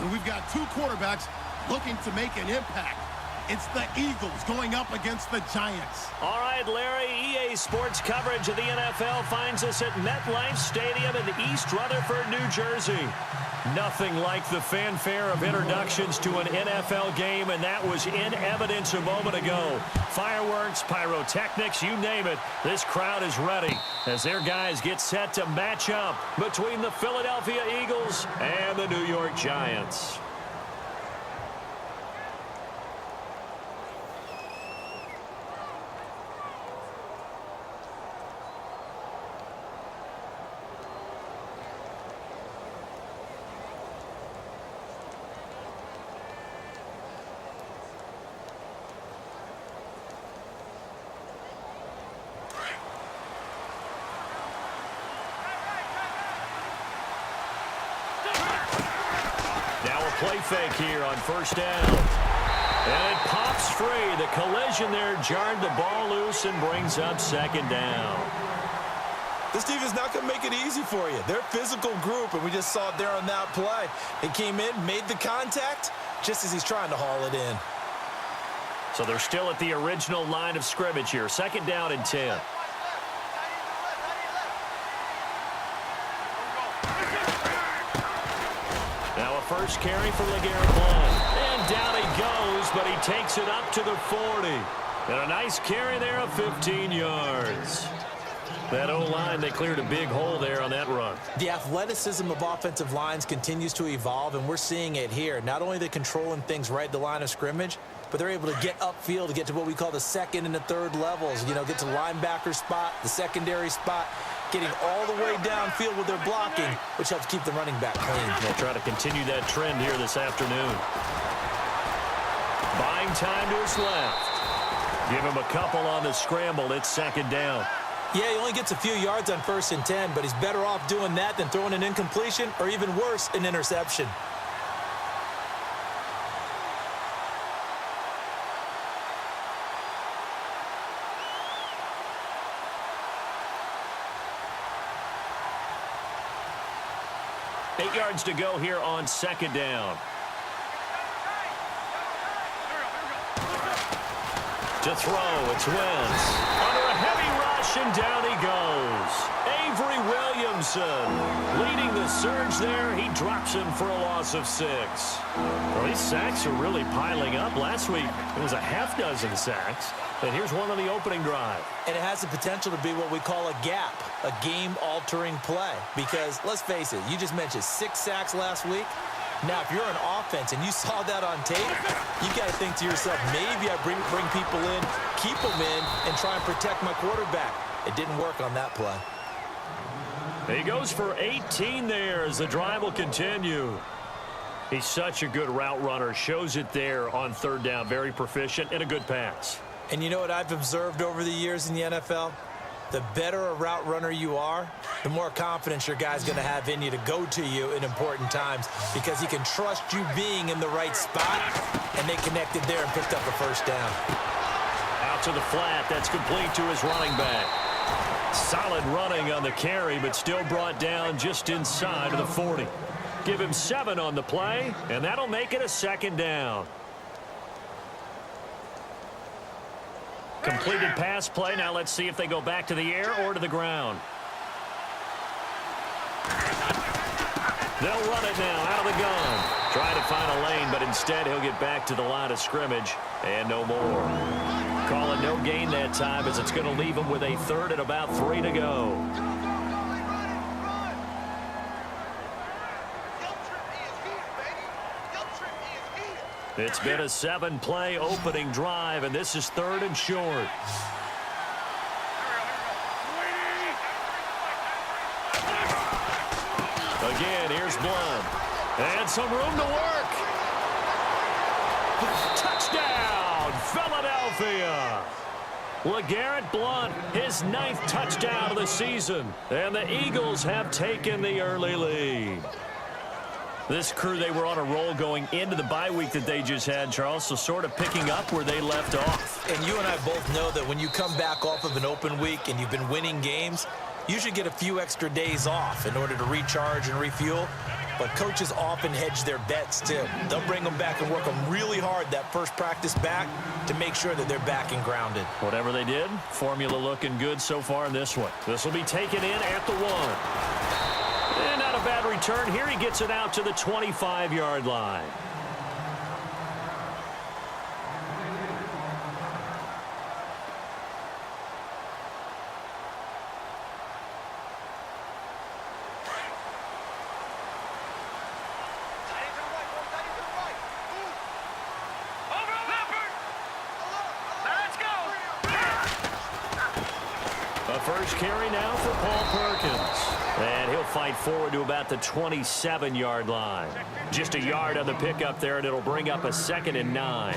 And we've got two quarterbacks looking to make an impact. It's the Eagles going up against the Giants. All right, Larry, EA Sports coverage of the NFL finds us at MetLife Stadium in East Rutherford, New Jersey. Nothing like the fanfare of introductions to an NFL game, and that was in evidence a moment ago. Fireworks, pyrotechnics, you name it. This crowd is ready as their guys get set to match up between the Philadelphia Eagles and the New York Giants. Play fake here on first down. And it pops free. The collision there jarred the ball loose and brings up second down. This defense is not going to make it easy for you. They're a physical group, and we just saw it there on that play. It came in, made the contact, just as he's trying to haul it in. So they're still at the original line of scrimmage here. Second down and 10. First carry for LeGarrette Blount. And down he goes, but he takes it up to the 40. And a nice carry there of 15 yards. That O-line, they cleared a big hole there on that run. The athleticism of offensive lines continues to evolve, and we're seeing it here. Not only are they controlling things right at the line of scrimmage, but they're able to get upfield to get to what we call the second and the third levels. You know, get to the linebacker spot, the secondary spot, getting all the way downfield with their blocking, which helps keep the running back clean. They'll try to continue that trend here this afternoon. Buying time to his left. Give him a couple on the scramble. It's second down. Yeah, he only gets a few yards on 1st and 10, but he's better off doing that than throwing an incompletion or even worse, an interception. Eight yards to go here on second down. To throw, it's Wentz. Under a heavy rush, and down he goes. Avery Williamson leading the surge there. He drops him for a loss of 6. Well, these sacks are really piling up. Last week, it was a half dozen sacks. And here's one on the opening drive. And it has the potential to be what we call a gap, a game-altering play. Because, let's face it, you just mentioned 6 sacks last week. Now, if you're an offense and you saw that on tape, you got to think to yourself, maybe I bring people in, keep them in, and try and protect my quarterback. It didn't work on that play. He goes for 18 there as the drive will continue. He's such a good route runner. Shows it there on third down. Very proficient and a good pass. And you know what I've observed over the years in the NFL? The better a route runner you are, the more confidence your guy's going to have in you to go to you in important times because he can trust you being in the right spot, and they connected there and picked up a first down. Out to the flat. That's complete to his running back. Solid running on the carry, but still brought down just inside of the 40. Give him 7 on the play, and that'll make it a second down. Completed pass play. Now let's see if they go back to the air or to the ground. They'll run it now out of the gun. Trying to find a lane, but instead he'll get back to the line of scrimmage and no more. Call it no gain that time as it's going to leave him with a third and about 3 to go. It's been a 7-play opening drive, and this is 3rd and short. Again, here's Blount. And some room to work. Touchdown, Philadelphia. LeGarrette Blount, his 9th touchdown of the season. And the Eagles have taken the early lead. This crew, they were on a roll going into the bye week that they just had, Charles, so sort of picking up where they left off. And you and I both know that when you come back off of an open week and you've been winning games, you should get a few extra days off in order to recharge and refuel. But coaches often hedge their bets, too. They'll bring them back and work them really hard that first practice back to make sure that they're back and grounded. Whatever they did, formula looking good so far in this one. This will be taken in at the 1. And not a bad return. Here he gets it out to the 25-yard line. First carry now for Paul Perkins. And he'll fight forward to about the 27-yard line. Just a yard on the pickup there, and it'll bring up a 2nd and 9.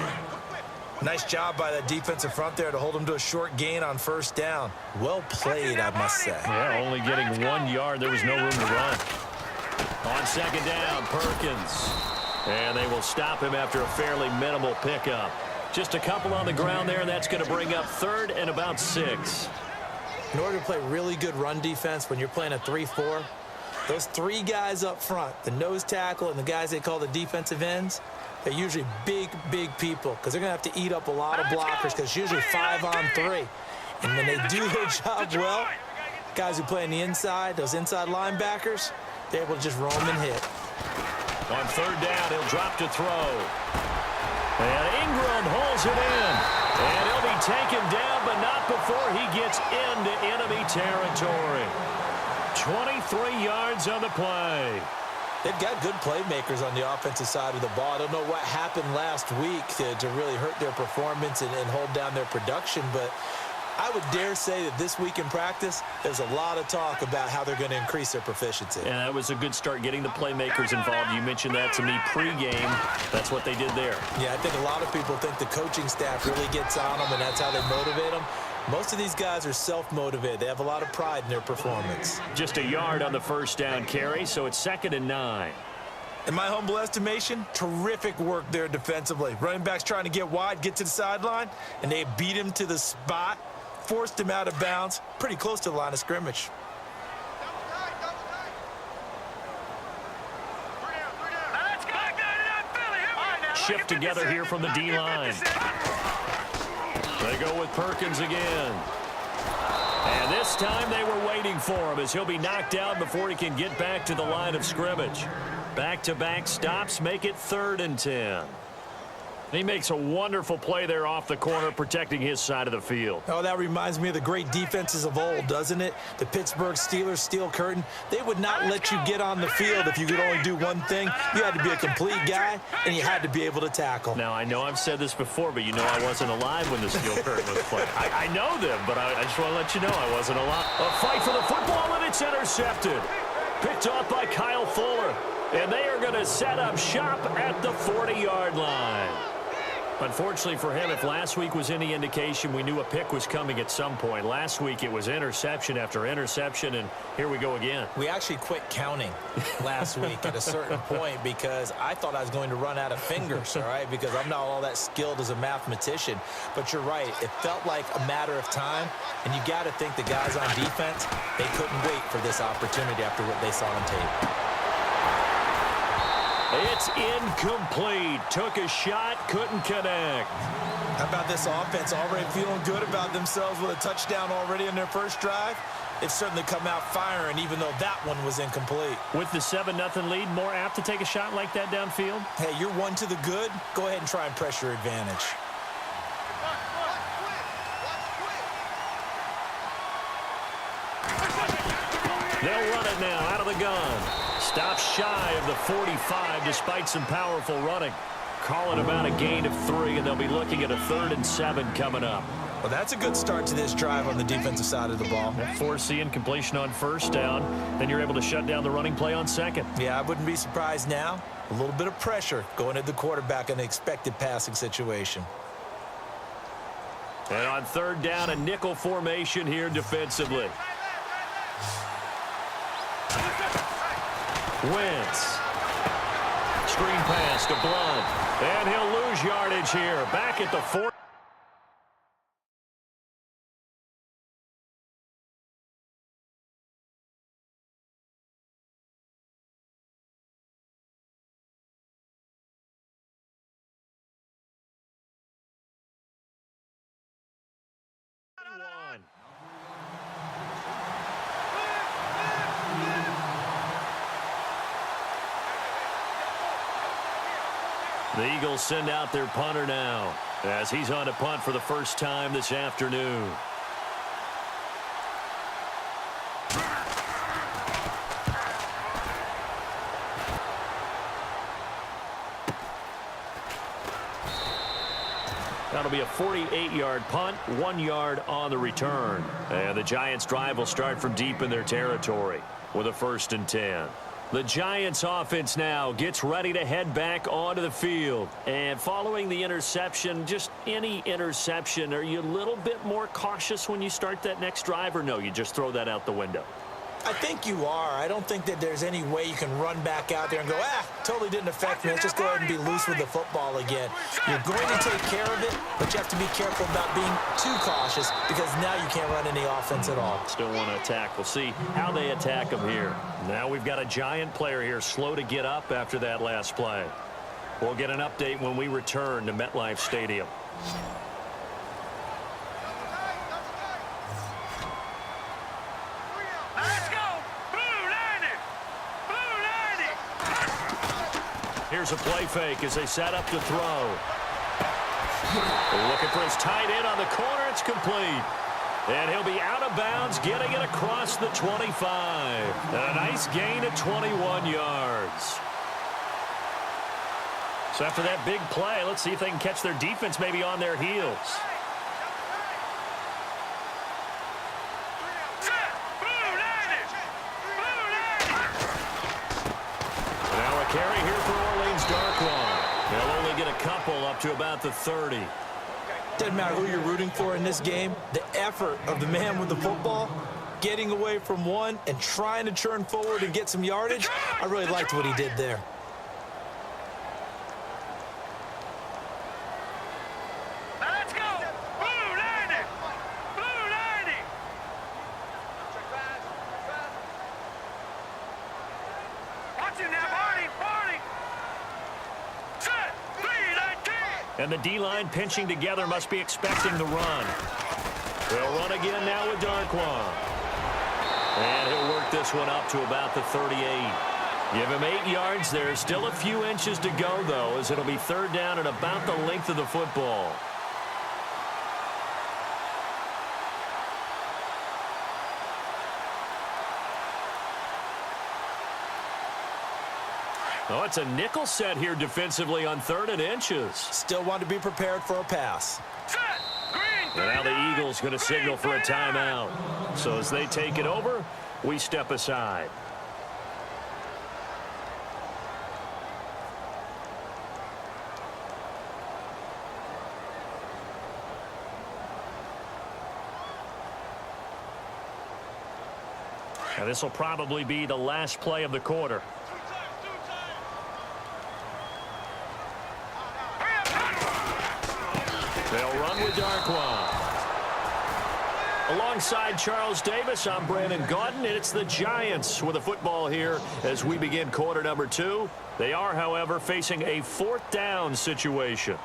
Nice job by that defensive front there to hold him to a short gain on first down. Well played, I must say. Yeah, only getting 1 yard. There was no room to run. On 2nd down, Perkins. And they will stop him after a fairly minimal pickup. Just a couple on the ground there, and that's going to bring up 3rd and about 6. In order to play really good run defense when you're playing a 3-4, those 3 guys up front, the nose tackle and the guys they call the defensive ends, they're usually big, big people because they're going to have to eat up a lot of blockers because it's usually 5 on 3. And when they do their job well, guys who play on the inside, those inside linebackers, they're able to just roam and hit. On 3rd down, he'll drop to throw. And Ingram holds it in. And he'll be taken down, but not before he gets into enemy territory. 23 yards on the play. They've got good playmakers on the offensive side of the ball. I don't know what happened last week to really hurt their performance and hold down their production, but I would dare say that this week in practice, there's a lot of talk about how they're going to increase their proficiency. And that was a good start, getting the playmakers involved. You mentioned that to me pregame. That's what they did there. Yeah, I think a lot of people think the coaching staff really gets on them, and that's how they motivate them. Most of these guys are self-motivated. They have a lot of pride in their performance. Just a yard on the first down carry, so it's 2nd and 9. In my humble estimation, terrific work there defensively. Running backs trying to get wide, get to the sideline, and they beat him to the spot. Forced him out of bounds, pretty close to the line of scrimmage. Shift together here from the D-line. They go with Perkins again. And this time they were waiting for him as he'll be knocked down before he can get back to the line of scrimmage. Back-to-back stops make it 3rd and 10. He makes a wonderful play there off the corner, protecting his side of the field. Oh, that reminds me of the great defenses of old, doesn't it? The Pittsburgh Steelers steel curtain. They would not let you get on the field if you could only do one thing. You had to be a complete guy, and you had to be able to tackle. Now, I know I've said this before, but you know I wasn't alive when the steel curtain was played. I know them, but I just want to let you know I wasn't alive. A fight for the football, and it's intercepted. Picked off by Kyle Fuller. And they are going to set up shop at the 40-yard line. Unfortunately for him, if last week was any indication, we knew a pick was coming at some point. Last week it was interception after interception, and here we go again. We actually quit counting last week at a certain point because I thought I was going to run out of fingers, all right, because I'm not all that skilled as a mathematician. But you're right. It felt like a matter of time, and you got to think the guys on defense, they couldn't wait for this opportunity after what they saw on tape. It's incomplete. Took a shot, couldn't connect. How about this offense already feeling good about themselves with a touchdown already in their first drive? They've certainly come out firing, even though that one was incomplete. With the 7-0 lead, more apt to take a shot like that downfield? Hey, you're one to the good. Go ahead and try and press your advantage. They'll run it now out of the gun. Stops shy of the 45 despite some powerful running. Calling about a gain of 3, and they'll be looking at a 3rd and 7 coming up. Well, that's a good start to this drive on the defensive side of the ball. Force the incompletion on first down. Then you're able to shut down the running play on second. Yeah, I wouldn't be surprised now. A little bit of pressure going at the quarterback in an expected passing situation. And on 3rd down, a nickel formation here defensively. Wentz. Screen pass to Blunt. And he'll lose yardage here. Back at the 40. 21. The Eagles send out their punter now as he's on to punt for the first time this afternoon. That'll be a 48-yard punt, 1 yard on the return. And the Giants' drive will start from deep in their territory with a 1st and 10. The Giants' offense now gets ready to head back onto the field. And following the interception, just any interception, are you a little bit more cautious when you start that next drive, or no, you just throw that out the window? I think you are. I don't think that there's any way you can run back out there and go, totally didn't affect me. Let's just go ahead and be loose with the football again. You're going to take care of it, but you have to be careful about being too cautious because now you can't run any offense at all. Still want to attack. We'll see how they attack him here. Now we've got a Giant player here slow to get up after that last play. We'll get an update when we return to MetLife Stadium. Here's a play fake as they set up to throw. Looking for his tight end on the corner. It's complete. And he'll be out of bounds, getting it across the 25. A nice gain at 21 yards. So after that big play, let's see if they can catch their defense maybe on their heels. Carry here for Orleans Darkwan. They'll only get a couple up to about the 30. Doesn't matter who you're rooting for in this game. The effort of the man with the football, getting away from one and trying to churn forward and get some yardage, I really liked what he did there. Let's go! Blue 90! Blue 90! Watch him now, Barney! Barney! Set! 3-19! And the D-line pinching together must be expecting the run. They'll run again now with Darkwan. And he'll work this one up to about the 38. Give him 8 yards. There's still a few inches to go, though, as it'll be 3rd down and about the length of the football. Oh, it's a nickel set here defensively on 3rd and inches. Still want to be prepared for a pass. Set! Green! And now the Eagles going to signal for a timeout. So as they take it over, we step aside. Now this will probably be the last play of the quarter. They'll run with Darkwan. Alongside Charles Davis, I'm Brandon Gaudin, and it's the Giants with the football here as we begin quarter number 2. They are, however, facing a 4th down situation.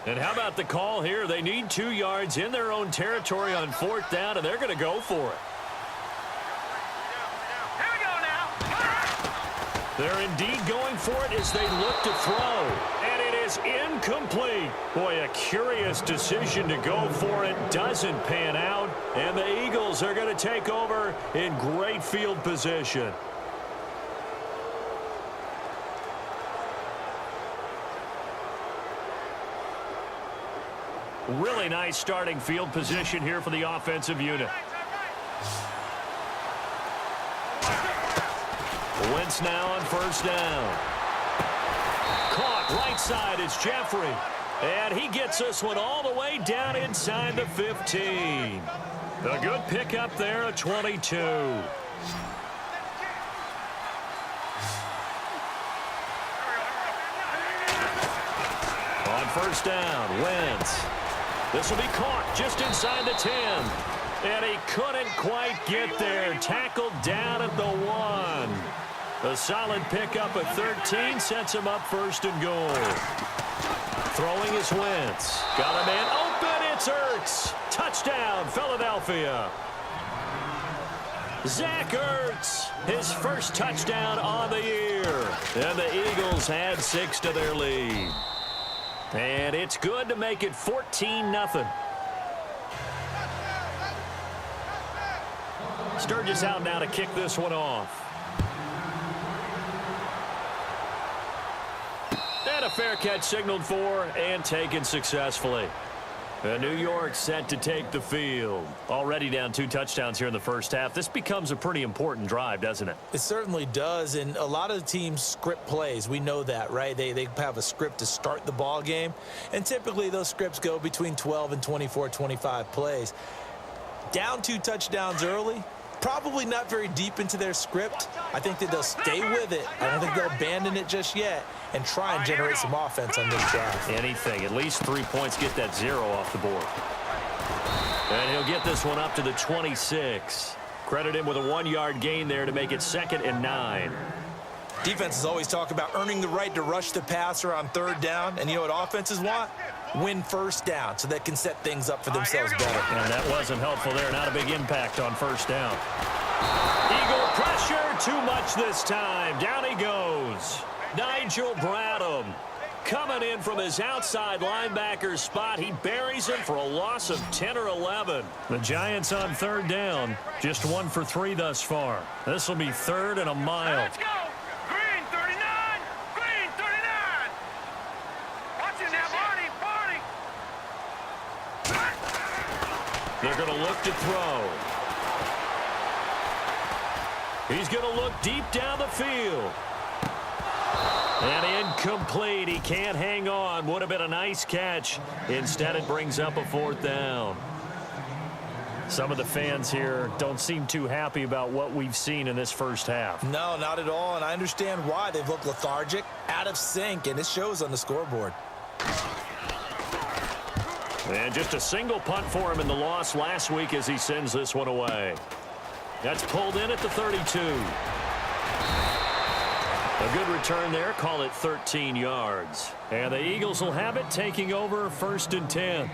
And how about the call here? They need 2 yards in their own territory on 4th down, and they're going to go for it. Here we go now! They're indeed going for it as they look to throw. And it is incomplete. Boy, a curious decision to go for it. Doesn't pan out. And the Eagles are going to take over in great field position. Really nice starting field position here for the offensive unit. Wentz now on 1st down. Caught right side is Jeffrey. And he gets this one all the way down inside the 15. A good pickup there at 22. first down. Wentz. This will be caught just inside the 10. And he couldn't quite get there. Tackled down at the 1. A solid pickup at 13 sets him up first and goal. Throwing is Wentz. Got a man open. It's Ertz. Touchdown, Philadelphia. Zach Ertz, his first touchdown on the year. And the Eagles had 6 to their lead. And it's good to make it 14-0. Sturgis out now to kick this one off. And a fair catch signaled for and taken successfully. New York set to take the field. Already down 2 touchdowns here in the first half. This becomes a pretty important drive, doesn't it? It certainly does, and a lot of the teams script plays. We know that, right? They have a script to start the ball game, and typically those scripts go between 12 and 24, 25 plays. Down 2 touchdowns early, probably not very deep into their script. I think that they'll stay with it. I don't think they'll abandon it just yet and try and generate some offense on this drive. Anything. At least 3 points. Get that 0 off the board. And he'll get this one up to the 26. Credit him with a 1-yard gain there to make it 2nd and 9. Defenses always talk about earning the right to rush the passer on 3rd down. And you know what offenses want? Win first down so they can set things up for themselves better. And that wasn't helpful there. Not a big impact on first down. Eagle pressure. Too much this time. Down he goes. Nigel Bradham coming in from his outside linebacker spot. He buries him for a loss of 10 or 11. The Giants on 3rd down. Just 1 for 3 thus far. This will be 3rd and a mile. Let's go. Green 39. Green 39. Watch it now, Marty. They're going to look to throw. He's going to look deep down the field. And incomplete. He can't hang on. Would have been a nice catch. Instead, it brings up a 4th down. Some of the fans here don't seem too happy about what we've seen in this first half. No, not at all, and I understand why. They've looked lethargic, out of sync, and it shows on the scoreboard. And just a single punt for him in the loss last week as he sends this one away. That's pulled in at the 32. A good return there. Call it 13 yards. And the Eagles will have it, taking over 1st and 10.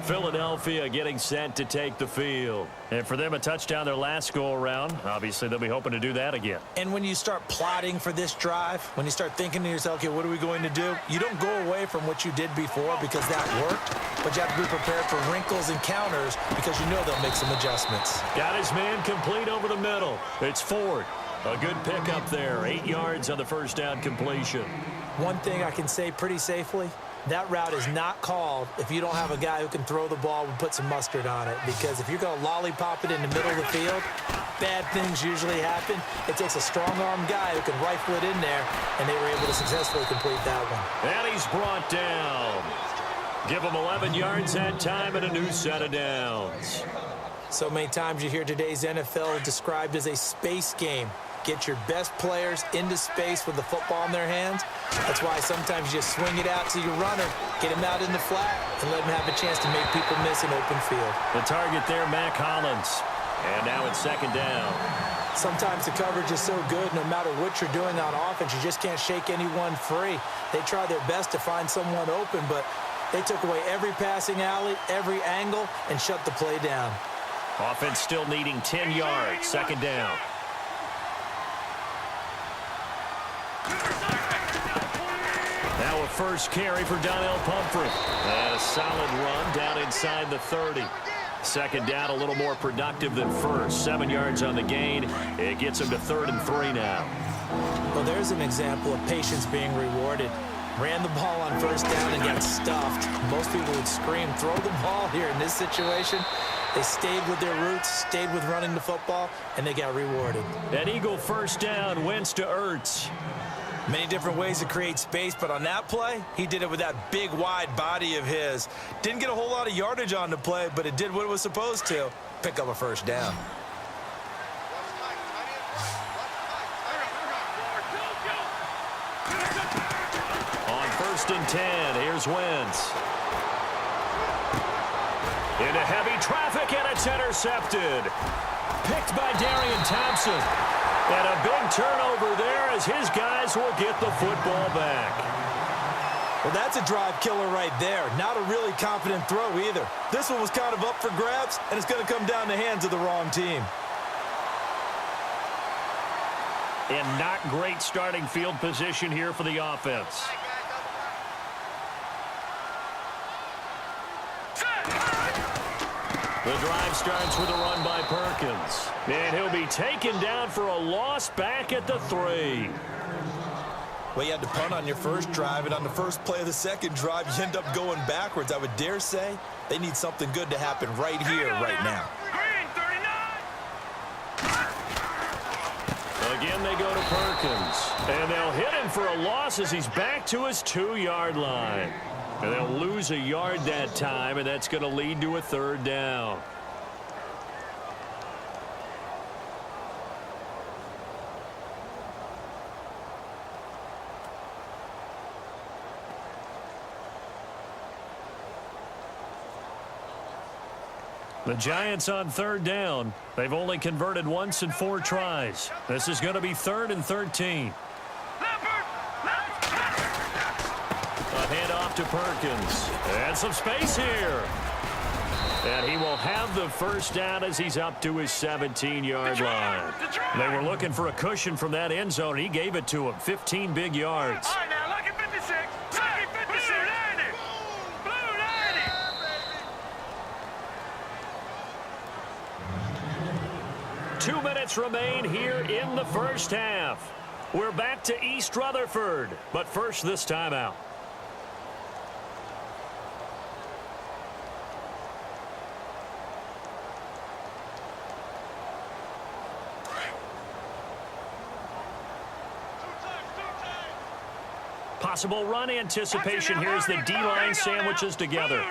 Philadelphia getting set to take the field. And for them, a touchdown their last go-around. Obviously, they'll be hoping to do that again. And when you start plotting for this drive, when you start thinking to yourself, okay, what are we going to do? You don't go away from what you did before because that worked, but you have to be prepared for wrinkles and counters because you know they'll make some adjustments. Got his man complete over the middle. It's Ford. A good pickup there. 8 yards on the first down completion. One thing I can say pretty safely, that route is not called if you don't have a guy who can throw the ball and put some mustard on it. Because if you're going to lollipop it in the middle of the field, bad things usually happen. It takes a strong-arm guy who can rifle it in there, and they were able to successfully complete that one. And he's brought down. Give him 11 yards that time and a new set of downs. So many times you hear today's NFL described as a space game. Get your best players into space with the football in their hands. That's why sometimes you just swing it out to your runner, get him out in the flat, and let him have a chance to make people miss an open field. The target there, Mac Hollins. And now it's 2nd down. Sometimes the coverage is so good, no matter what you're doing on offense, you just can't shake anyone free. They try their best to find someone open, but they took away every passing alley, every angle, and shut the play down. Offense still needing 10 yards. 2nd down. Now a first carry for Donnell Pumphrey. And a solid run down inside the 30. 2nd down, a little more productive than first. 7 yards on the gain. It gets him to 3rd and 3 now. Well, there's an example of patience being rewarded. Ran the ball on 1st down and got stuffed. Most people would scream, throw the ball here in this situation. They stayed with their roots, stayed with running the football, and they got rewarded. An Eagle first down, Wentz to Ertz. Many different ways to create space, but on that play, he did it with that big, wide body of his. Didn't get a whole lot of yardage on the play, but it did what it was supposed to. Pick up a 1st down. 1st and 10. Here's Wentz. Into heavy traffic, and it's intercepted. Picked by Darian Thompson. And a big turnover there as his guys will get the football back. Well, that's a drive killer right there. Not a really confident throw either. This one was kind of up for grabs, and it's going to come down the hands of the wrong team. And not great starting field position here for the offense. The drive starts with a run by Perkins. And he'll be taken down for a loss back at the 3. Well, you had to punt on your first drive, and on the first play of the second drive, you end up going backwards. I would dare say they need something good to happen right here, right now. Again, they go to Perkins. And they'll hit him for a loss as he's back to his 2-yard line. And they'll lose a yard that time, and that's going to lead to a 3rd down. The Giants on 3rd down. They've only converted once in 4 tries. This is going to be 3rd and 13. A handoff to Perkins. And some space here. And he will have the 1st down as he's up to his 17-yard line. They were looking for a cushion from that end zone, and he gave it to him. 15 big yards. All right, now, lucky 56. Lucky 56. Blue 90. 2 minutes remain here in the 1st half. We're back to East Rutherford, but first this timeout. Possible run anticipation here as the D-line sandwiches together.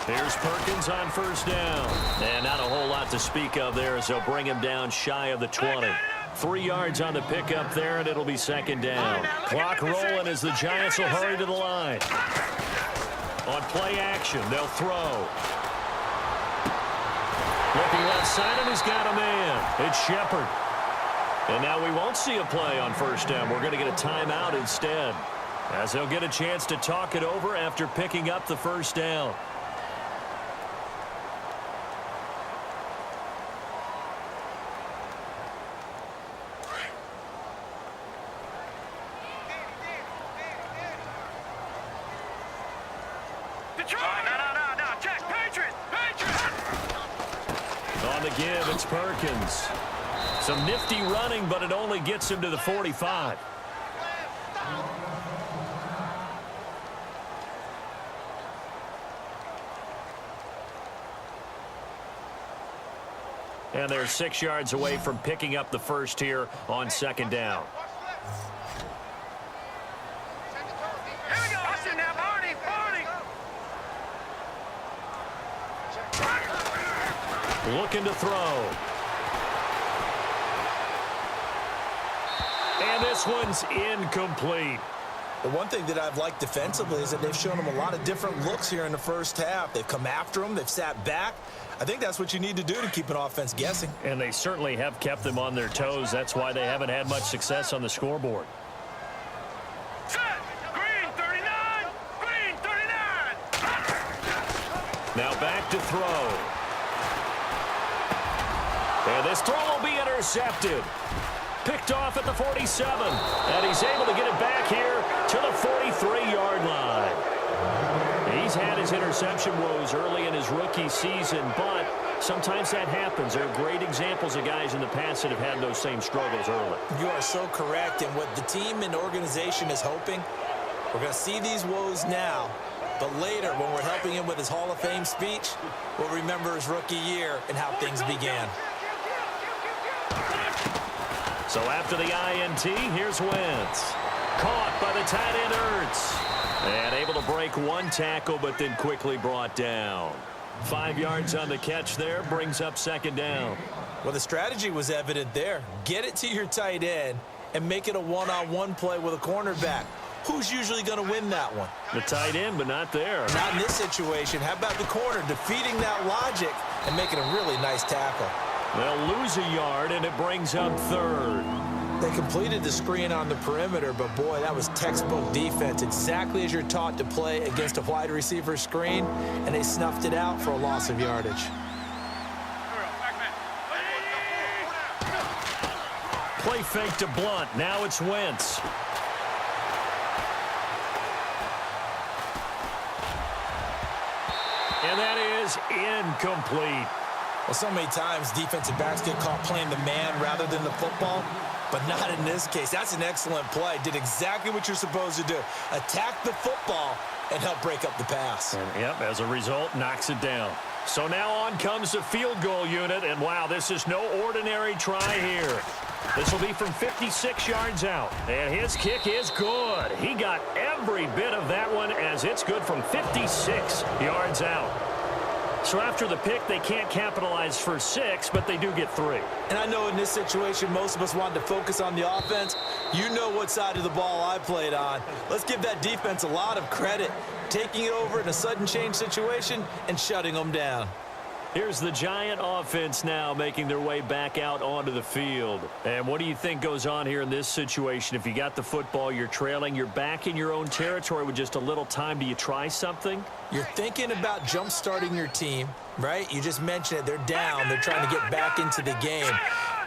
Here's Perkins on 1st down. And not a whole lot to speak of there as they'll bring him down shy of the 20. 3 yards on the pickup there, and it'll be 2nd down. Clock rolling as the Giants will hurry to the line. On play action, they'll throw. Looking left side, and he's got a man. It's Shepard. And now we won't see a play on 1st down. We're going to get a timeout instead, as they'll get a chance to talk it over after picking up the 1st down. No, check. Patriots. On the give, it's Perkins. Some nifty running, but it only gets him to the 45. And they're 6 yards away from picking up the 1st here on 2nd down. Here we go. Austin now, Barney. Looking to throw. And this one's incomplete. The one thing that I've liked defensively is that they've shown him a lot of different looks here in the 1st half. They've come after him. They've sat back. I think that's what you need to do to keep an offense guessing. And they certainly have kept them on their toes. That's why they haven't had much success on the scoreboard. Set. Green 39. Green 39. Now back to throw. And this throw will be intercepted. Picked off at the 47. And he's able to get it back here to the 43-yard line. He's had his interception woes early in his rookie season, but sometimes that happens. There are great examples of guys in the past that have had those same struggles early. You are so correct, and what the team and organization is hoping, we're going to see these woes now, but later when we're helping him with his Hall of Fame speech, we'll remember his rookie year and how things began. So after the INT, here's Wentz. Caught by the tight end Ertz. And able to break one tackle, but then quickly brought down. 5 yards on the catch there, brings up 2nd down. Well, the strategy was evident there. Get it to your tight end and make it a one-on-one play with a cornerback. Who's usually going to win that one? The tight end, but not there. Not in this situation. How about the corner defeating that logic and making a really nice tackle? They'll lose a yard, and it brings up third. They completed the screen on the perimeter, but boy, that was textbook defense. Exactly as you're taught to play against a wide receiver screen, and they snuffed it out for a loss of yardage. Play fake to Blunt. Now it's Wentz. And that is incomplete. Well, so many times defensive backs get caught playing the man rather than the football, but not in this case. That's an excellent play. Did exactly what you're supposed to do. Attack the football and help break up the pass. And, yep, as a result, knocks it down. So now on comes the field goal unit, and wow, this is no ordinary try here. This will be from 56 yards out, and his kick is good. He got every bit of that one as it's good from 56 yards out. So after the pick, they can't capitalize for 6, but they do get 3. And I know in this situation, most of us wanted to focus on the offense. You know what side of the ball I played on. Let's give that defense a lot of credit, taking it over in a sudden change situation and shutting them down. Here's the Giant offense now making their way back out onto the field. And what do you think goes on here in this situation? If you got the football, you're trailing, you're back in your own territory with just a little time. Do you try something? You're thinking about jump-starting your team, right? You just mentioned it. They're down. They're trying to get back into the game.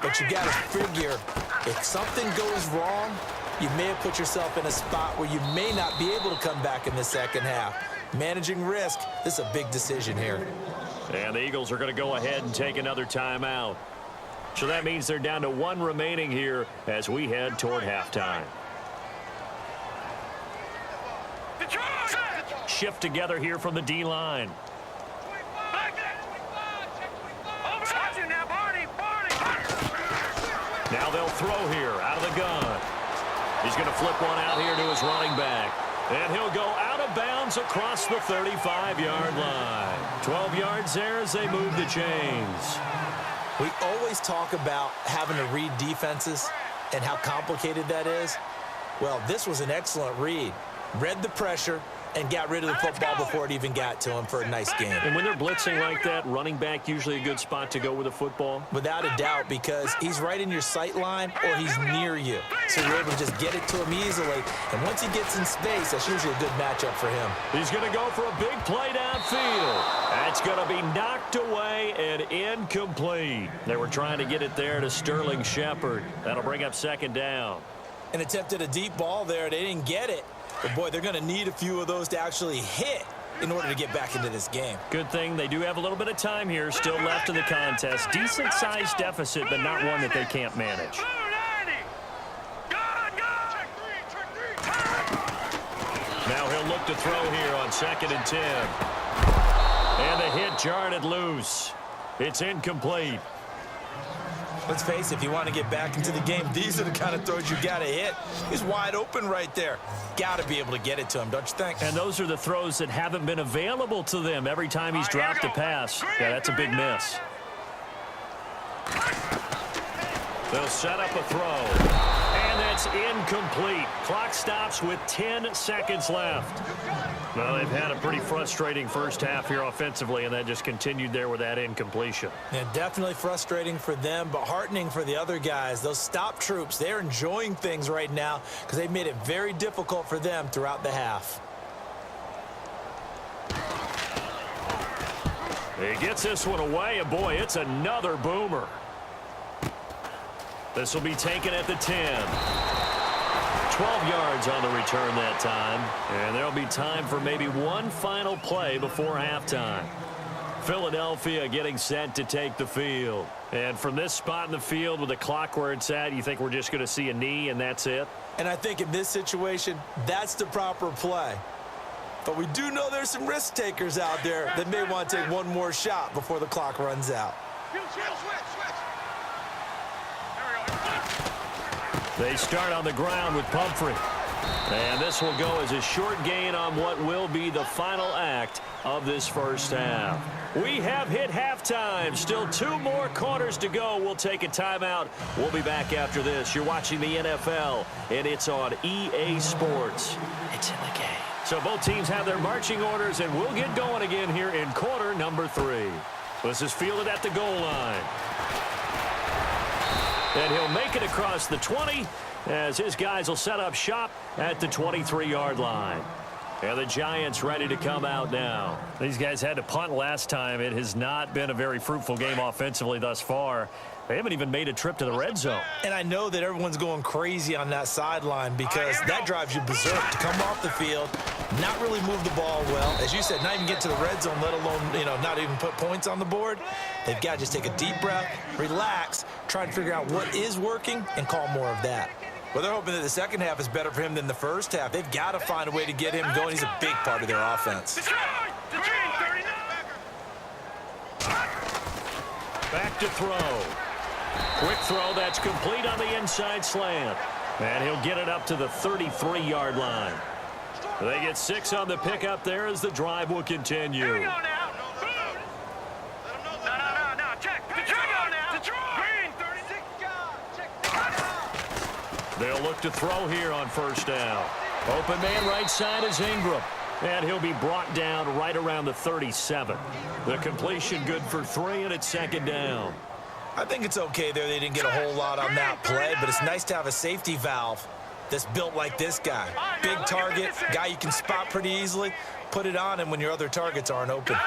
But you got to figure, if something goes wrong, you may have put yourself in a spot where you may not be able to come back in the second half. Managing risk, this is a big decision here. And the Eagles are going to go ahead and take another timeout. So that means they're down to 1 remaining here as we head toward halftime. Shift together here from the D-line. Now they'll throw here out of the gun. He's going to flip one out here to his running back. And he'll go out of bounds across the 35-yard line. 12 yards there as they move the chains. We always talk about having to read defenses and how complicated that is. Well, this was an excellent read. Read the pressure and got rid of the football before it even got to him for a nice game. And when they're blitzing like that, running back usually a good spot to go with the football? Without a doubt, because he's right in your sight line or he's near you. So you're able to just get it to him easily. And once he gets in space, that's usually a good matchup for him. He's going to go for a big play downfield. That's going to be knocked away and incomplete. They were trying to get it there to Sterling Shepard. That'll bring up second down. And attempted a deep ball there. They didn't get it. But, boy, they're going to need a few of those to actually hit in order to get back into this game. Good thing they do have a little bit of time here still left in the contest. Decent-sized deficit, but not one that they can't manage. Now he'll look to throw here on 2nd and 10. And the hit jarred it loose. It's incomplete. Let's face it, if you want to get back into the game, these are the kind of throws you got to hit. He's wide open right there. Got to be able to get it to him, don't you think? And those are the throws that haven't been available to them every time he's dropped a pass. Yeah, that's a big miss. They'll set up a throw. And that's incomplete. Clock stops with 10 seconds left. Well, they've had a pretty frustrating first half here offensively, and that just continued there with that incompletion. Yeah, definitely frustrating for them, but heartening for the other guys. Those stop troops, they're enjoying things right now because they've made it very difficult for them throughout the half. He gets this one away, and boy, it's another boomer. This will be taken at the 10. 12 yards on the return that time. And there'll be time for maybe one final play before halftime. Philadelphia getting set to take the field. And from this spot in the field with the clock where it's at, you think we're just going to see a knee and that's it? And I think in this situation, that's the proper play. But we do know there's some risk takers out there that may want to take one more shot before the clock runs out. They start on the ground with Pumphrey. And this will go as a short gain on what will be the final act of this first half. We have hit halftime. Still 2 more quarters to go. We'll take a timeout. We'll be back after this. You're watching the NFL, and it's on EA Sports. It's in the game. So both teams have their marching orders, and we'll get going again here in quarter number 3. This is fielded at the goal line. And he'll make it across the 20 as his guys will set up shop at the 23-yard line. And the Giants ready to come out now. These guys had to punt last time. It has not been a very fruitful game offensively thus far. They haven't even made a trip to the red zone. And I know that everyone's going crazy on that sideline because that drives you berserk to come off the field, not really move the ball well. As you said, not even get to the red zone, let alone, not even put points on the board. They've got to just take a deep breath, relax, try and figure out what is working and call more of that. Well, they're hoping that the second half is better for him than the first half. They've got to find a way to get him going. He's a big part of their offense. Back to throw. Quick throw that's complete on the inside slant. And he'll get it up to the 33-yard line. They get 6 on the pickup there as the drive will continue. Here we go now. No. Check. Green, 36. They'll look to throw here on first down. Open man right side is Ingram. And he'll be brought down right around the 37. The completion good for 3, and it's second down. I think it's okay there. They didn't get a whole lot on that play, but it's nice to have a safety valve that's built like this guy. Big target, guy you can spot pretty easily. Put it on him when your other targets aren't open.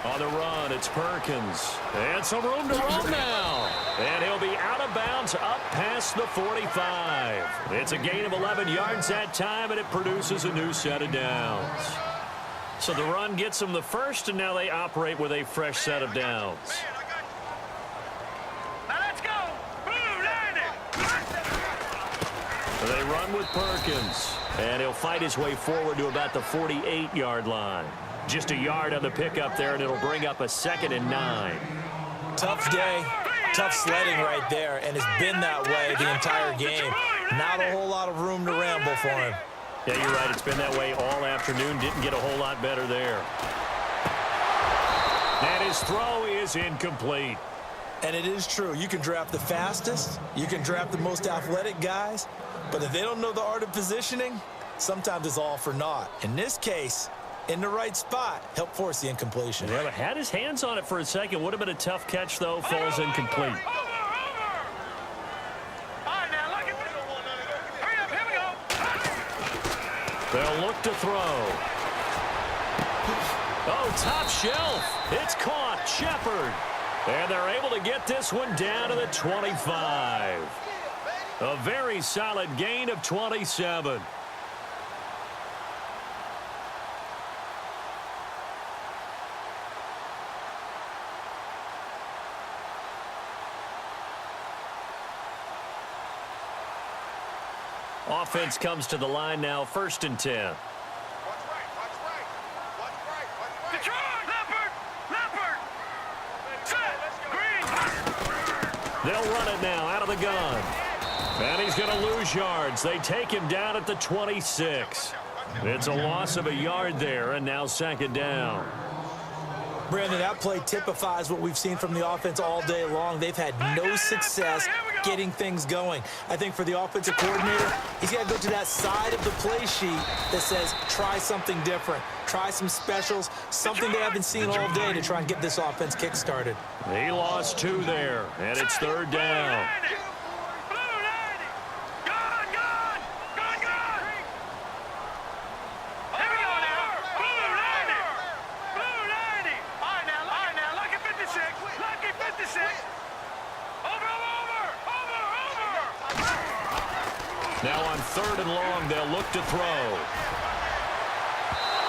On the run, it's Perkins. And some room to roam now. And he'll be out of bounds up past the 45. It's a gain of 11 yards that time, and it produces a new set of downs. So the run gets them the first, and now they operate with a fresh set of downs. Now let's go. They run with Perkins. And he'll fight his way forward to about the 48-yard line. Just a yard on the pickup there, and it'll bring up a 2nd and 9. Tough day, tough sledding right there, and it's been that way the entire game. Not a whole lot of room to ramble for him. Yeah, you're right. It's been that way all afternoon. Didn't get a whole lot better there. And his throw is incomplete. And it is true. You can draft the fastest. You can draft the most athletic guys. But if they don't know the art of positioning, sometimes it's all for naught. In this case, in the right spot, help force the incompletion. Yeah, but had his hands on it for a second. Would have been a tough catch, though. Falls incomplete. They'll look to throw. Oh, top shelf. It's caught. Shepard. And they're able to get this one down to the 25. A very solid gain of 27. Offense comes to the line now, 1st and 10. Leopard. Set. Green. They'll run it now out of the gun. And he's going to lose yards. They take him down at the 26. It's a loss of a yard there, and now 2nd down. Brandon, that play typifies what we've seen from the offense all day long. They've had no success getting things going. I think for the offensive coordinator, he's got to go to that side of the play sheet that says try something different. Try some specials, something they haven't seen all day to try and get this offense kick-started. He lost 2 there, and it's 3rd down. Now on 3rd and long, they'll look to throw.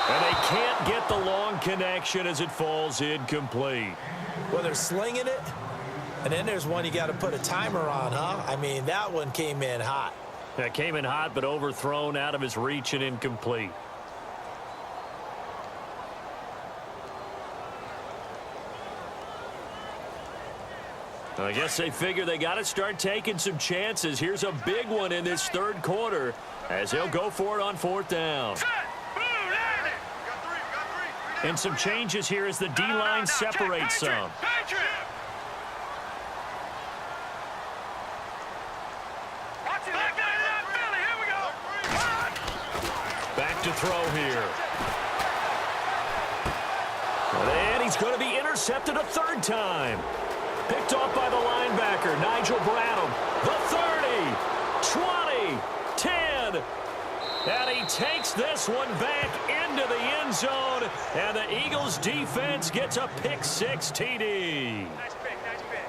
And they can't get the long connection as it falls incomplete. Well, they're slinging it, and then there's one you got to put a timer on, huh? I mean, that one came in hot. That came in hot, but overthrown out of his reach and incomplete. I guess they figure they got to start taking some chances. Here's a big one in this 3rd quarter as he'll go for it on 4th down. And some changes here as the D-line separates some. Back to throw here. And he's going to be intercepted a third time. Picked off by the linebacker, Nigel Bradham. The 30, 20, 10. And he takes this one back into the end zone. And the Eagles defense gets a pick-6 TD. Nice pick, nice pick.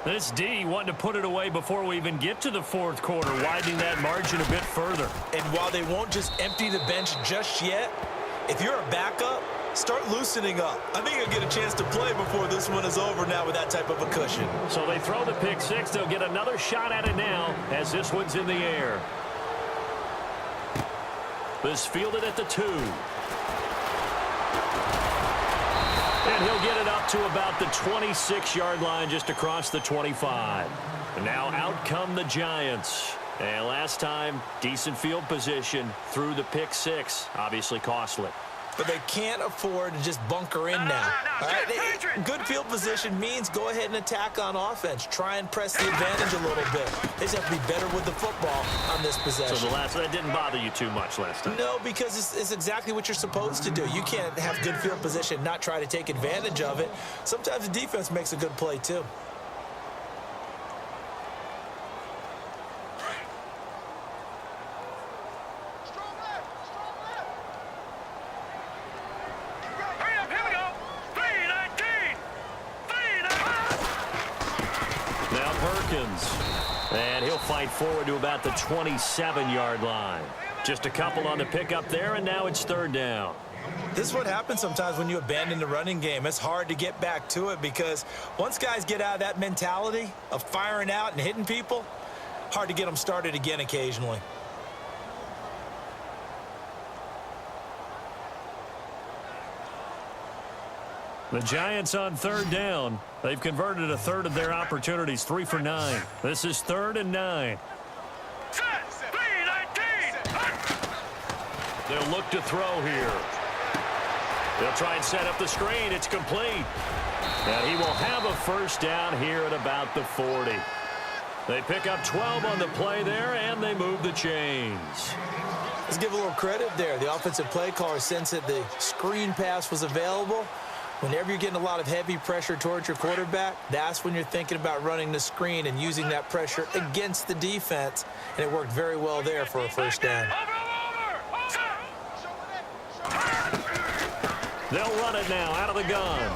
This D wanted to put it away before we even get to the fourth quarter, widening that margin a bit further. And while they won't just empty the bench just yet, if you're a backup, start loosening up. I think you'll get a chance to play before this one is over now with that type of a cushion. So they throw the pick-6. They'll get another shot at it now as this one's in the air. This fielded at the 2. And he'll get it up to about the 26-yard line just across the 25. And now out come the Giants. And last time, decent field position through the pick-6. Obviously costly. But they can't afford to just bunker in now. All right? Good field position means go ahead and attack on offense. Try and press the advantage a little bit. They just have to be better with the football on this possession. So that didn't bother you too much last time? No, because it's exactly what you're supposed to do. You can't have good field position and not try to take advantage of it. Sometimes the defense makes a good play, too. And he'll fight forward to about the 27-yard line. Just a couple on the pickup there, and now it's third down. This is what happens sometimes when you abandon the running game. It's hard to get back to it because once guys get out of that mentality of firing out and hitting people, hard to get them started again occasionally. The Giants on third down. They've converted a third of their opportunities, 3 for 9. This is 3rd and 9. They'll look to throw here. They'll try and set up the screen. It's complete. And he will have a first down here at about the 40. They pick up 12 on the play there, and they move the chains. Let's give a little credit there. The offensive play caller sensed that the screen pass was available. Whenever you're getting a lot of heavy pressure towards your quarterback, that's when you're thinking about running the screen and using that pressure against the defense. And it worked very well there for a first down. They'll run it now out of the gun.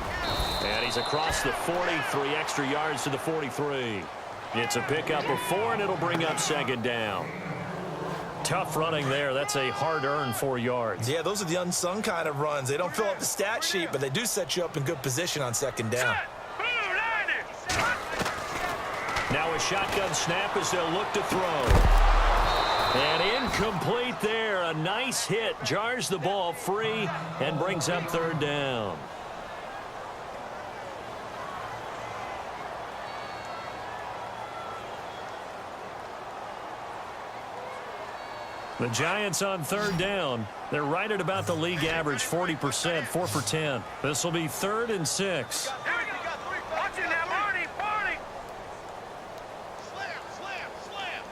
And he's across the 40, 3 extra yards to the 43. It's a pickup of 4, and it'll bring up second down. Tough running there. That's a hard-earned 4 yards. Yeah, those are the unsung kind of runs. They don't fill up the stat sheet, but they do set you up in good position on second down. Now a shotgun snap as they'll look to throw. And incomplete there. A nice hit. Jars the ball free and brings up third down. The Giants on third down. They're right at about the league average, 40%, 4 for 10. This will be 3rd and 6. Watch it now, Barney, Barney. Slam.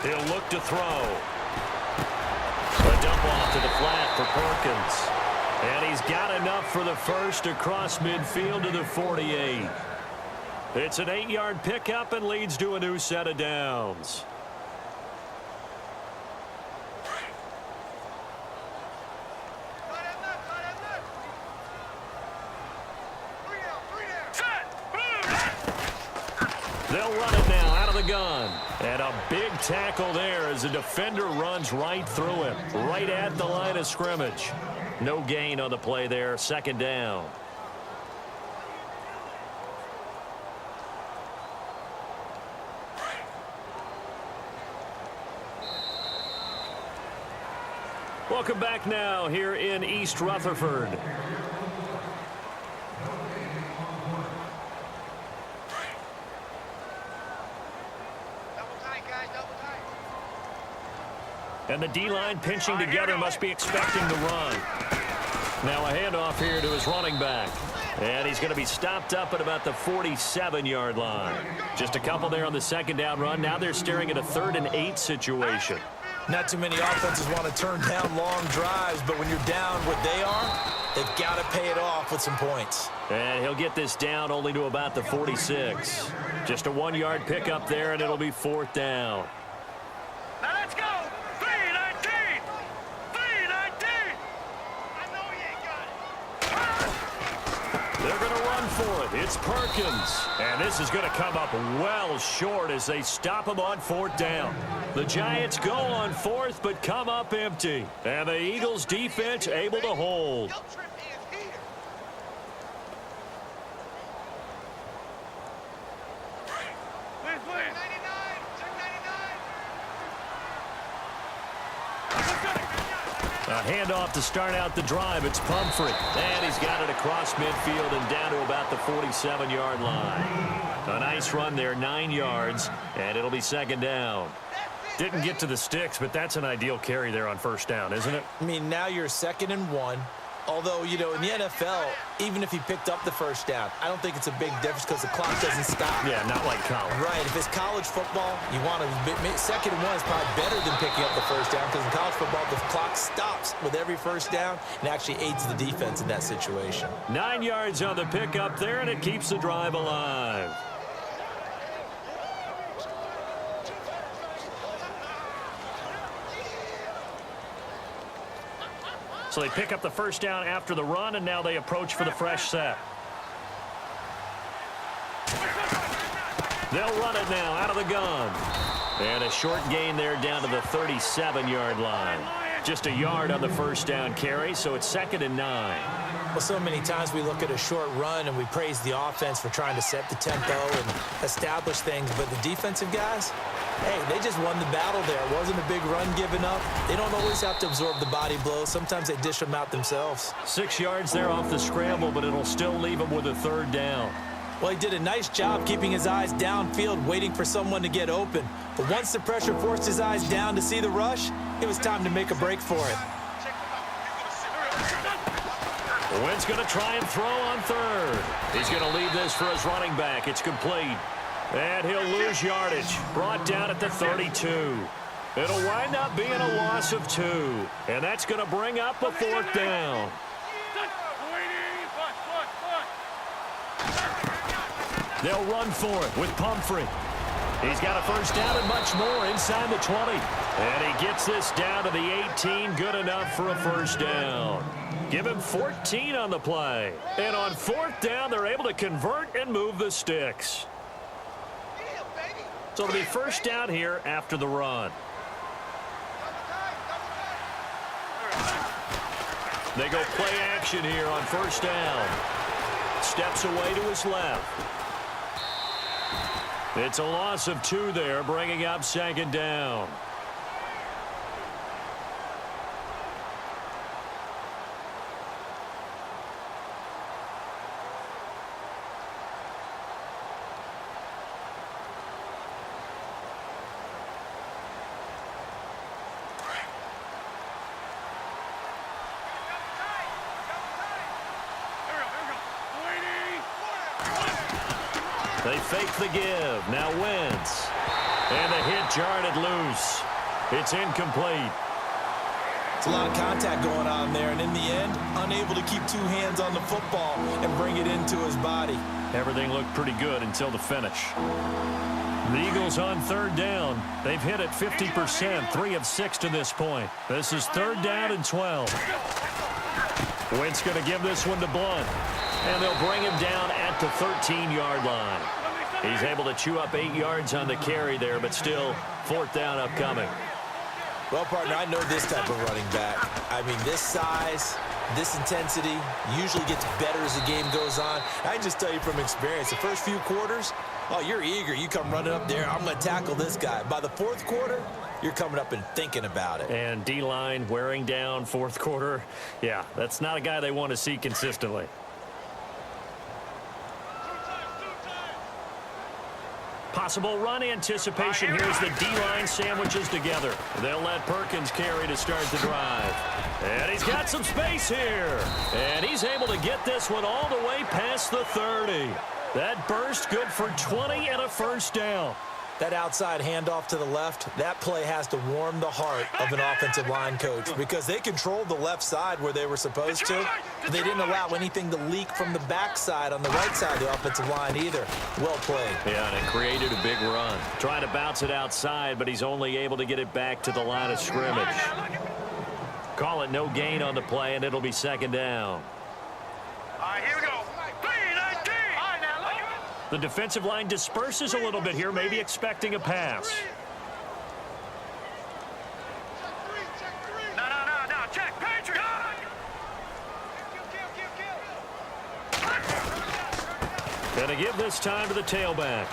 He'll look to throw. A dump off to the flat for Perkins. And he's got enough for the first across midfield to the 48. It's an 8-yard pickup and leads to a new set of downs. They'll run it now out of the gun. And a big tackle there as the defender runs right through him, right at the line of scrimmage. No gain on the play there, second down. Welcome back now here in East Rutherford. Double tight, guys, double tight. And the D-line pinching together must be expecting the run. Now a handoff here to his running back. And he's going to be stopped up at about the 47-yard line. Just a couple there on the second down run. Now they're staring at a 3rd and 8 situation. Not too many offenses want to turn down long drives, but when you're down what they are, they've got to pay it off with some points. And he'll get this down only to about the 46. Just a 1-yard pickup there, and it'll be 4th down. Now let's go. 319. 319. I know you ain't got it. They're going to run for it. It's Perkins. And this is going to come up well short as they stop him on 4th down. The Giants go on 4th, but come up empty. And the Eagles defense able to hold. A handoff to start out the drive. It's Pumphrey. And he's got it across midfield and down to about the 47-yard line. A nice run there, 9 yards, and it'll be 2nd down. Didn't get to the sticks, but that's an ideal carry there on 1st down, isn't it? I mean, now you're 2nd and 1. Although, you know, in the NFL, even if he picked up the 1st down, I don't think it's a big difference because the clock doesn't stop. Yeah, not like college. Right. If it's college football, you want to 2nd and 1 is probably better than picking up the 1st down because in college football, the clock stops with every 1st down and actually aids the defense in that situation. 9 yards on the pickup there, and it keeps the drive alive. So they pick up the 1st down after the run, and now they approach for the fresh set. They'll run it now out of the gun. And a short gain there down to the 37-yard line. Just a yard on the 1st down carry, so it's 2nd and 9. Well, so many times we look at a short run and we praise the offense for trying to set the tempo and establish things, but the defensive guys, hey, they just won the battle there. It wasn't a big run given up. They don't always have to absorb the body blows. Sometimes they dish them out themselves. 6 yards there off the scramble, but it'll still leave him with a 3rd down. Well, he did a nice job keeping his eyes downfield, waiting for someone to get open. But once the pressure forced his eyes down to see the rush, it was time to make a break for it. Wentz going to try and throw on 3rd. He's going to leave this for his running back. It's complete. And he'll lose yardage. Brought down at the 32. It'll wind up being a loss of 2. And that's going to bring up a 4th down. They'll run for it with Pumphrey. He's got a 1st down and much more inside the 20. And he gets this down to the 18. Good enough for a 1st down. Give him 14 on the play. And on 4th down, they're able to convert and move the sticks. So it'll be 1st down here after the run. They go play action here on 1st down. Steps away to his left. It's a loss of 2 there, bringing up 2nd down. They fake the give. Now Wentz. And the hit jarred it loose. It's incomplete. It's a lot of contact going on there, and in the end, unable to keep 2 hands on the football and bring it into his body. Everything looked pretty good until the finish. The Eagles on 3rd down. They've hit it 50%, 3 of 6 to this point. This is 3rd down and 12. Wentz going to give this one to Blunt. And they'll bring him down at the 13-yard line. He's able to chew up 8 yards on the carry there, but still 4th down upcoming. Well, partner, I know this type of running back. I mean, this size, this intensity usually gets better as the game goes on. I can just tell you from experience, the first few quarters, oh, you're eager. You come running up there, I'm going to tackle this guy. By the 4th quarter, you're coming up and thinking about it. And D-line wearing down 4th quarter. Yeah, that's not a guy they want to see consistently. Possible run anticipation here as the D-line sandwiches together. They'll let Perkins carry to start the drive. And he's got some space here. And he's able to get this one all the way past the 30. That burst good for 20 and a first down. That outside handoff to the left, that play has to warm the heart of an offensive line coach because they controlled the left side where they were supposed to. They didn't allow anything to leak from the backside on the right side of the offensive line either. Well played. Yeah, and it created a big run. Trying to bounce it outside, but he's only able to get it back to the line of scrimmage. Call it no gain on the play, and it'll be second down. All right, here we go. The defensive line disperses a little bit here, maybe expecting a pass. No, check, Patriot. Gonna give this time to the tailback.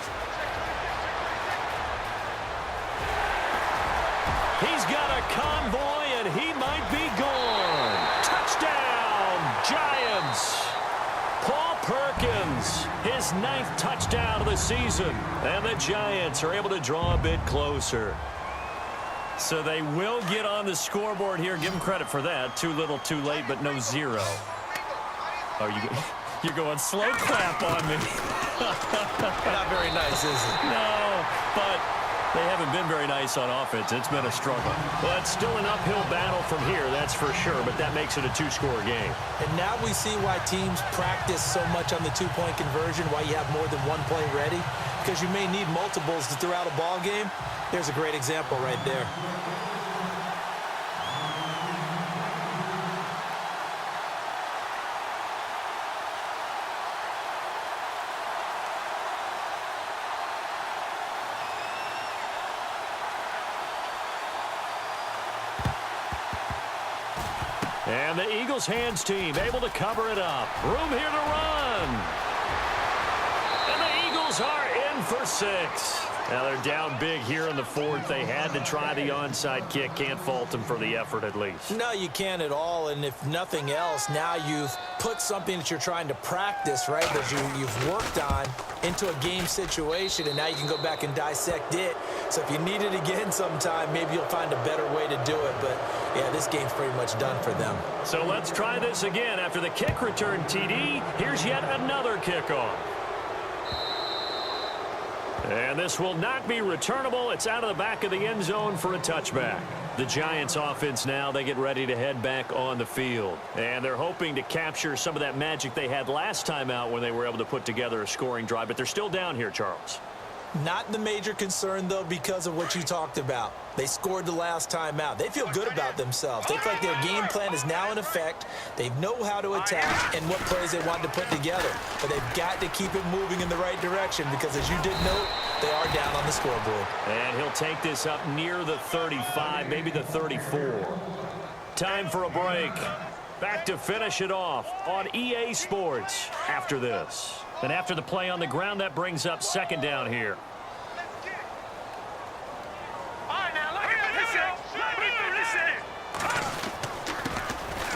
He's got a convoy, and he might be gone. Touchdown, Giants. Paul Perkins, his 9th touchdown of the season. And the Giants are able to draw a bit closer. So they will get on the scoreboard here. Give them credit for that. Too little, too late, but no zero. Oh, you're going slow clap on me. Not very nice, is it? No, but they haven't been very nice on offense. It's been a struggle. Well, it's still an uphill battle from here, that's for sure, but that makes it a 2-score game. And now we see why teams practice so much on the 2-point conversion, why you have more than one play ready, because you may need multiples throughout a ball game. There's a great example right there. And the Eagles hands team able to cover it up. Room here to run. And the Eagles are in for 6. Now they're down big here in the 4th. They had to try the onside kick. Can't fault them for the effort at least. No, you can't at all. And if nothing else, now you've put something that you're trying to practice, right, that you've worked on into a game situation, and now you can go back and dissect it. So if you need it again sometime, maybe you'll find a better way to do it. But, yeah, this game's pretty much done for them. So let's try this again. After the kick return TD, here's yet another kickoff. And this will not be returnable. It's out of the back of the end zone for a touchback. The Giants offense now, they get ready to head back on the field. And they're hoping to capture some of that magic they had last time out when they were able to put together a scoring drive. But they're still down here, Charles. Not the major concern, though, because of what you talked about. They scored the last time out. They feel good about themselves. They feel like their game plan is now in effect. They know how to attack and what plays they want to put together. But they've got to keep it moving in the right direction because, as you did note, they are down on the scoreboard. And he'll take this up near the 35, maybe the 34. Time for a break. Back to finish it off on EA Sports after this. And after the play on the ground, that brings up second down here.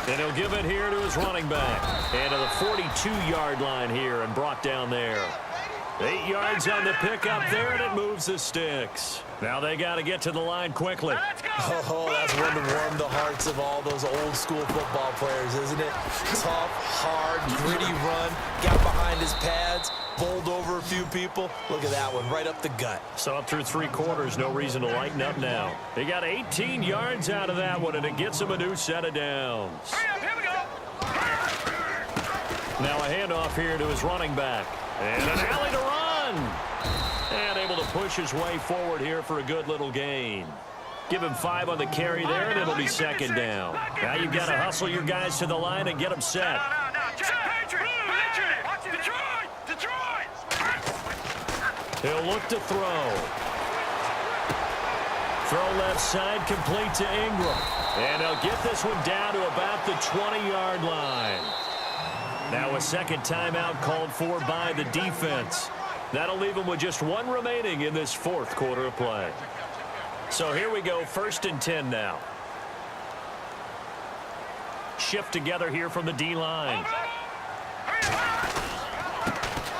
And he'll give it here to his running back. And to the 42-yard line here and brought down there. 8 yards on the pickup there, and it moves the sticks. Now they got to get to the line quickly. Oh, that's one to warm the hearts of all those old school football players, isn't it? Tough, hard, gritty run. Got behind his pads, bowled over a few people. Look at that one, right up the gut. So up through 3 quarters, no reason to lighten up now. They got 18 yards out of that one, and it gets him a new set of downs. Here we go. Now a handoff here to his running back. And an alley to run. And able to push his way forward here for a good little gain. Give him 5 on the carry there, and it'll be second down. Now you've got to hustle your guys to the line and get them set. He'll look to throw. Throw left side, complete to Ingram. And they'll get this one down to about the 20-yard line. Now a second timeout called for by the defense. That'll leave them with just 1 remaining in this 4th quarter of play. So here we go, 1st and 10 now. Shift together here from the D-line.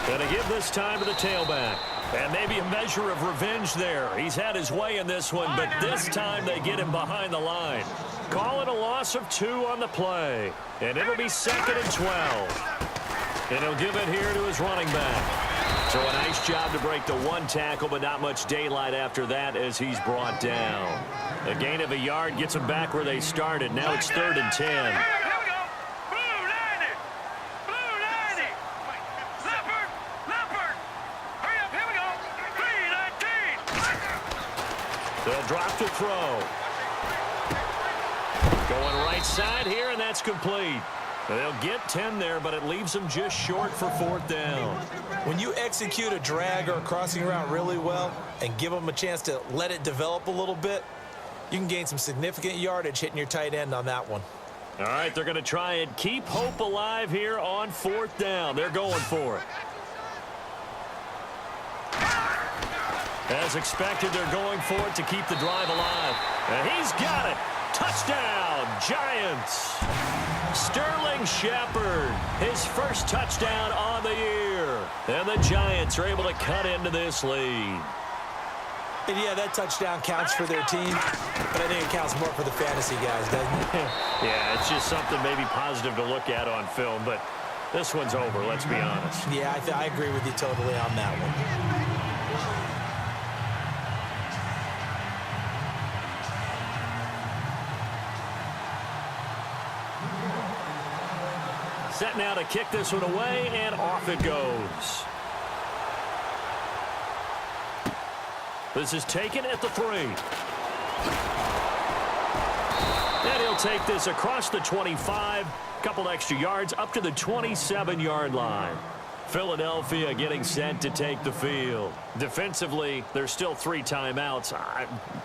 Gonna give this time to the tailback. And maybe a measure of revenge there. He's had his way in this one, but this time they get him behind the line. Call it a loss of 2 on the play. And it'll be 2nd and 12. And he'll give it here to his running back. So a nice job to break the 1 tackle, but not much daylight after that as he's brought down. A gain of a yard gets them back where they started. Now it's 3rd and 10. They'll drop to throw. Going right side here, and that's complete. They'll get 10 there, but it leaves them just short for 4th down. When you execute a drag or a crossing route really well and give them a chance to let it develop a little bit, you can gain some significant yardage hitting your tight end on that one. All right, they're going to try and keep hope alive here on 4th down. They're going for it. As expected, they're going for it to keep the drive alive. And he's got it. Touchdown, Giants. Sterling Shepard, his first touchdown on the year. And the Giants are able to cut into this lead. And yeah, that touchdown counts for their team, but I think it counts more for the fantasy guys, doesn't it? Yeah, it's just something maybe positive to look at on film, but this one's over, let's be honest. Yeah, I agree with you totally on that one. Set now to kick this one away, and off it goes. This is taken at the 3. And he'll take this across the 25. Couple extra yards up to the 27-yard line. Philadelphia getting set to take the field. Defensively, there's still 3 timeouts.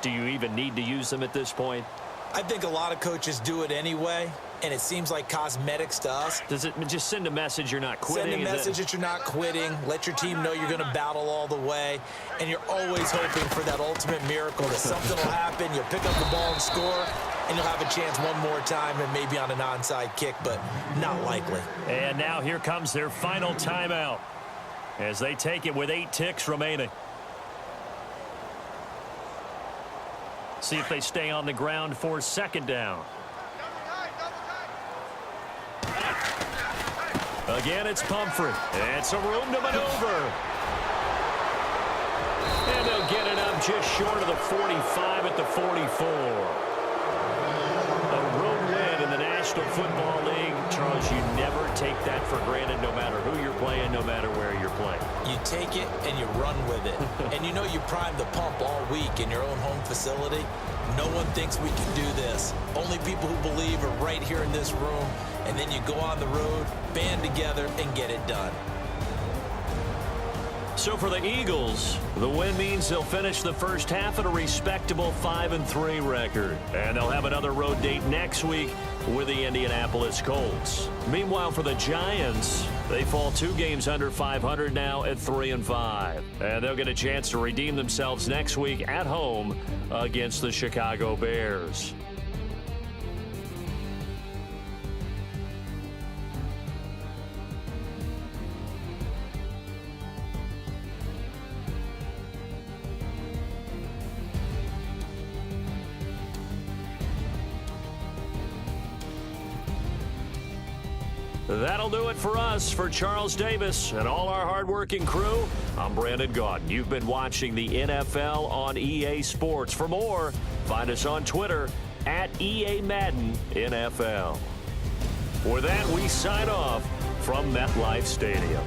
Do you even need to use them at this point? I think a lot of coaches do it anyway, and it seems like cosmetics to us. Does it just send a message you're not quitting? Send a message that you're not quitting. Let your team know you're going to battle all the way, and you're always hoping for that ultimate miracle that something will happen, you'll pick up the ball and score, and you'll have a chance one more time and maybe on an onside kick, but not likely. And now here comes their final timeout as they take it with 8 ticks remaining. See if they stay on the ground for 2nd down. Again, it's Pumphrey. And some room to maneuver. And they'll get it up just short of the 45 at the 44. A road win in the National Football League. Charles, you never take that for granted no matter who you're playing, no matter where you're playing. You take it and you run with it. And you know you primed the pump all week in your own home facility. No one thinks we can do this. Only people who believe are right here in this room. And then you go on the road, band together, and get it done. So for the Eagles, the win means they'll finish the first half at a respectable 5-3 record. And they'll have another road date next week with the Indianapolis Colts. Meanwhile, for the Giants, they fall 2 games under 500 now at 3-5. And they'll get a chance to redeem themselves next week at home against the Chicago Bears. That'll do it for us. For Charles Davis and all our hardworking crew, I'm Brandon Gaudin. You've been watching the NFL on EA Sports. For more, find us on Twitter at EA Madden NFL. For that, we sign off from MetLife Stadium.